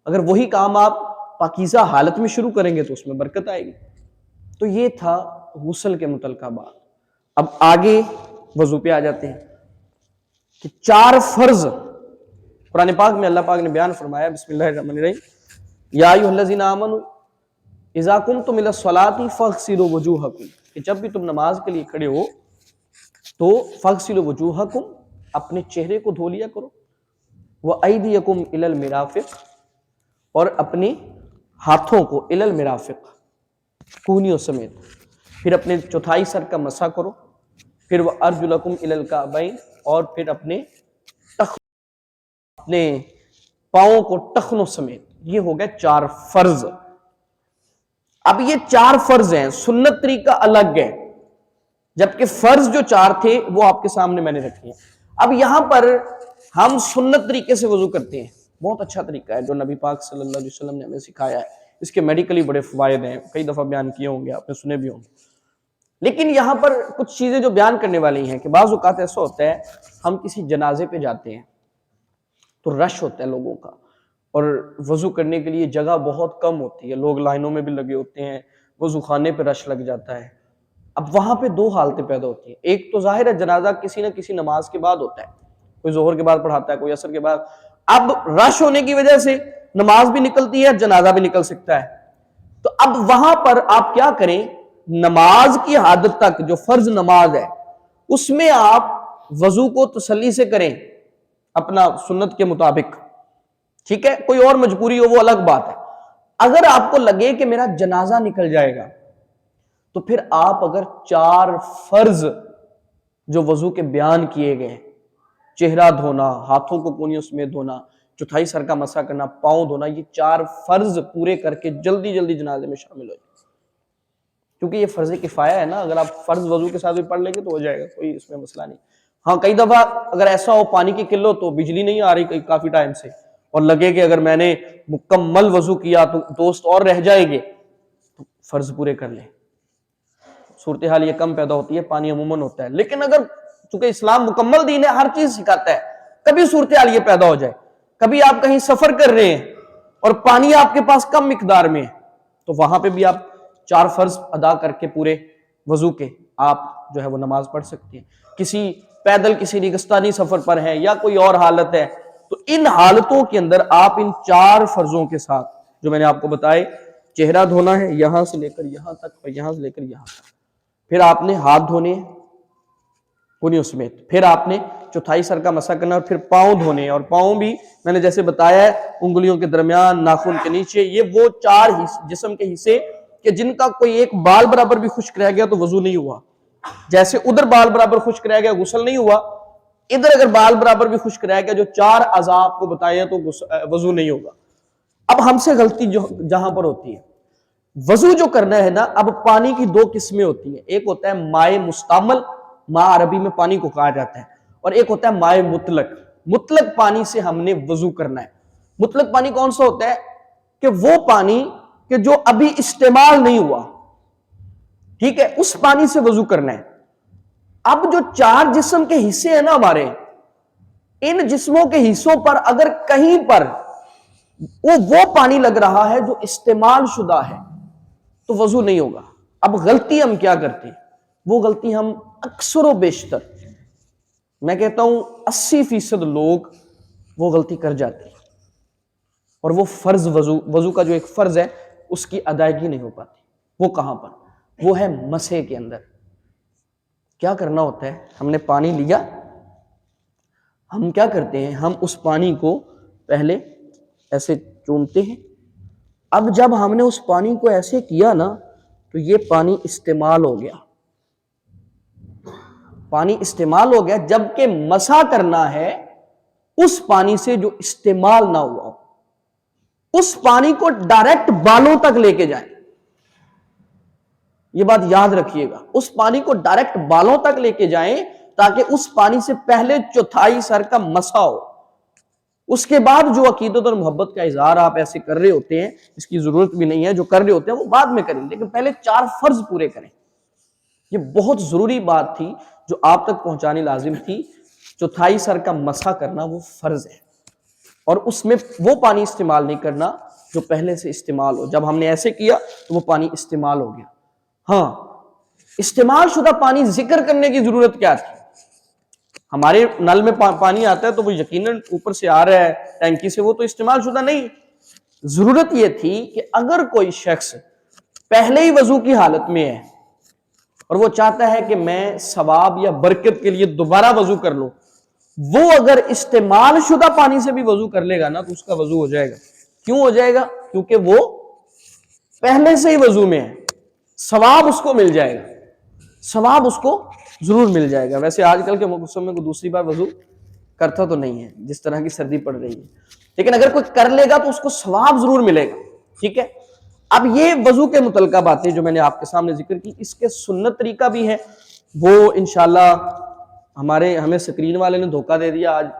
اگر وہی کام آپ پاکیزہ حالت میں شروع کریں گے تو اس میں برکت آئے گی۔ تو یہ تھا غسل کے متعلقہ بات۔ اب آگے وضو پہ آ جاتے ہیں کہ 4 فرض قرآن پاک میں اللہ پاک نے بیان فرمایا، بسم اللہ الرحمن الرحیم، یا ایھا الذین آمنوا اذا قمتم الی الصلاۃ فاغسلوا وجوہکم، کہ جب بھی تم نماز کے لیے کھڑے ہو تو فاغسلوا وجوہکم، اپنے چہرے کو دھو لیا کرو، وایدیکم الی المرافق، اور اپنے ہاتھوں کو الی المرافق، کونیوں سمیت، پھر اپنے چوتھائی سر کا مسح کرو، پھر وارجلکم الی الکعبین، اور پھر اپنے پاؤں کو ٹخنوں سمیت۔ یہ ہو گئے 4 فرض۔ اب یہ 4 فرض ہیں، سنت طریقہ الگ ہے، جبکہ فرض جو 4 تھے وہ آپ کے سامنے میں نے رکھے ہیں۔ اب یہاں پر ہم سنت طریقے سے وضو کرتے ہیں، بہت اچھا طریقہ ہے جو نبی پاک صلی اللہ علیہ وسلم نے ہمیں سکھایا ہے، اس کے میڈیکلی بڑے فوائد ہیں، کئی دفعہ بیان کیے ہوں گے، آپ نے سنے بھی ہوں گے۔ لیکن یہاں پر کچھ چیزیں جو بیان کرنے والی ہیں کہ بعض اوقات ایسا ہوتا ہے ہم کسی جنازے پہ جاتے ہیں تو رش ہوتا ہے لوگوں کا، اور وضو کرنے کے لیے جگہ بہت کم ہوتی ہے، لوگ لائنوں میں بھی لگے ہوتے ہیں، وضو خانے پہ رش لگ جاتا ہے۔ اب وہاں پہ 2 حالتیں پیدا ہوتی ہیں، ایک تو ظاہر ہے جنازہ کسی نہ کسی نماز کے بعد ہوتا ہے، کوئی ظہر کے بعد پڑھاتا ہے، کوئی عصر کے بعد، اب رش ہونے کی وجہ سے نماز بھی نکلتی ہے، جنازہ بھی نکل سکتا ہے۔ تو اب وہاں پر آپ کیا کریں، نماز کی حد تک جو فرض نماز ہے اس میں آپ وضو کو تسلی سے کریں اپنا سنت کے مطابق، ٹھیک ہے، کوئی اور مجبوری ہو وہ الگ بات ہے۔ اگر آپ کو لگے کہ میرا جنازہ نکل جائے گا تو پھر آپ اگر 4 فرض جو وضو کے بیان کیے گئے، چہرہ دھونا، ہاتھوں کو کونیوں سمیت دھونا، چوتھائی سر کا مسح کرنا، پاؤں دھونا، یہ 4 فرض پورے کر کے جلدی جلدی جنازے میں شامل ہو جائیں، کیونکہ یہ فرض کفایہ ہے نا، اگر آپ فرض وضو کے ساتھ بھی پڑھ لیں گے تو ہو جائے گا، کوئی اس میں مسئلہ نہیں۔ ہاں کئی دفعہ اگر ایسا ہو پانی کی قلت تو بجلی نہیں آ رہی کافی ٹائم سے، اور لگے کہ اگر میں نے مکمل وضو کیا تو دوست اور رہ جائیں گے، تو فرض پورے کر لیں۔ صورتحال یہ کم پیدا ہوتی ہے، پانی عموماً ہوتا ہے، لیکن اگر چونکہ اسلام مکمل دین ہے، ہر چیز سکھاتا ہے، کبھی صورتحال یہ پیدا ہو جائے، کبھی آپ کہیں سفر کر رہے ہیں اور پانی آپ کے پاس کم مقدار میں ہے، تو وہاں پہ بھی آپ 4 فرض ادا کر کے پورے وضو کے آپ جو ہے وہ نماز پڑھ سکتے ہیں۔ کسی پیدل کسی ریگستانی سفر پر ہیں یا کوئی اور حالت ہے، تو ان حالتوں کے اندر آپ ان 4 فرضوں کے ساتھ جو میں نے آپ کو بتائے، چہرہ دھونا ہے یہاں سے لے کر یہاں تک اور یہاں سے لے کر یہاں تک، پھر آپ نے ہاتھ دھونے کونیوں سمیت، پھر آپ نے چوتھائی سر کا مسح کرنا، اور پھر پاؤں دھونے، اور پاؤں بھی میں نے جیسے بتایا ہے انگلیوں کے درمیان، ناخن کے نیچے، یہ وہ 4 جسم کے حصے کہ جن کا کوئی ایک بال برابر بھی خشک رہ گیا تو وضو نہیں ہوا، جیسے ادھر بال برابر خشک رہ گیا غسل نہیں ہوا، ادھر اگر بال برابر بھی خشک رہ گیا جو 4 اعضاء آپ کو بتایا تو وضو نہیں ہوگا۔ اب ہم سے غلطی جہاں پر ہوتی ہے، وضو جو کرنا ہے نا، اب پانی کی 2 قسمیں ہوتی ہیں، ایک ہوتا ہے مائع مستعمل، ماء عربی میں پانی کو کہا جاتا ہے، اور ایک ہوتا ہے مائع مطلق۔ مطلق پانی سے ہم نے وضو کرنا ہے۔ مطلق پانی کون سا ہوتا ہے؟ کہ وہ پانی کہ جو ابھی استعمال نہیں ہوا، ٹھیک ہے، اس پانی سے وضو کرنا ہے۔ اب جو 4 جسم کے حصے ہیں نا ہمارے، ان جسموں کے حصوں پر اگر کہیں پر وہ پانی لگ رہا ہے جو استعمال شدہ ہے تو وضو نہیں ہوگا۔ اب غلطی ہم کیا کرتے ہیں؟ وہ غلطی ہم اکثر و بیشتر، میں کہتا ہوں 80% لوگ وہ غلطی کر جاتے ہیں، اور وہ فرض وضو کا جو ایک فرض ہے اس کی ادائیگی نہیں ہو پاتی۔ وہ کہاں پر؟ وہ ہے مسح کے اندر۔ کیا کرنا ہوتا ہے؟ ہم نے پانی لیا، ہم کیا کرتے ہیں، ہم اس پانی کو پہلے ایسے چومتے ہیں۔ اب جب ہم نے اس پانی کو ایسے کیا نا تو یہ پانی استعمال ہو گیا، پانی استعمال ہو گیا، جبکہ مسح کرنا ہے اس پانی سے جو استعمال نہ ہوا ہو۔ اس پانی کو ڈائریکٹ بالوں تک لے کے جائیں، یہ بات یاد رکھیے گا، اس پانی کو ڈائریکٹ بالوں تک لے کے جائیں تاکہ اس پانی سے پہلے چوتھائی سر کا مسح ہو۔ اس کے بعد جو عقیدت اور محبت کا اظہار آپ ایسے کر رہے ہوتے ہیں، اس کی ضرورت بھی نہیں ہے، جو کر رہے ہوتے ہیں وہ بعد میں کریں، لیکن پہلے 4 فرض پورے کریں۔ یہ بہت ضروری بات تھی جو آپ تک پہنچانی لازم تھی۔ چوتھائی سر کا مسح کرنا وہ فرض ہے۔ اور اس میں وہ پانی استعمال نہیں کرنا جو پہلے سے استعمال ہو. جب ہم نے ایسے کیا تو وہ پانی استعمال ہو گیا. ہاں استعمال شدہ پانی ذکر کرنے کی ضرورت کیا تھی؟ ہمارے نل میں پانی آتا ہے تو وہ یقیناً اوپر سے آ رہا ہے ٹینکی سے، وہ تو استعمال شدہ نہیں. ضرورت یہ تھی کہ اگر کوئی شخص پہلے ہی وضو کی حالت میں ہے اور وہ چاہتا ہے کہ میں ثواب یا برکت کے لیے دوبارہ وضو کر لوں، وہ اگر استعمال شدہ پانی سے بھی وضو کر لے گا نا تو اس کا وضو ہو جائے گا. کیوں ہو جائے گا؟ کیونکہ وہ پہلے سے ہی وضو میں ہے، ثواب اس کو مل جائے گا، ثواب اس کو ضرور مل جائے گا. ویسے آج کل کے موسم میں کوئی دوسری بار وضو کرتا تو نہیں ہے جس طرح کی سردی پڑ رہی ہے، لیکن اگر کوئی کر لے گا تو اس کو ثواب ضرور ملے گا. ٹھیک ہے. اب یہ وضو کے متعلقہ باتیں جو میں نے آپ کے سامنے ذکر کی، اس کے سنت طریقہ بھی ہے، وہ انشاءاللہ ہمیں سکرین والے نے دھوکہ دے دیا. آج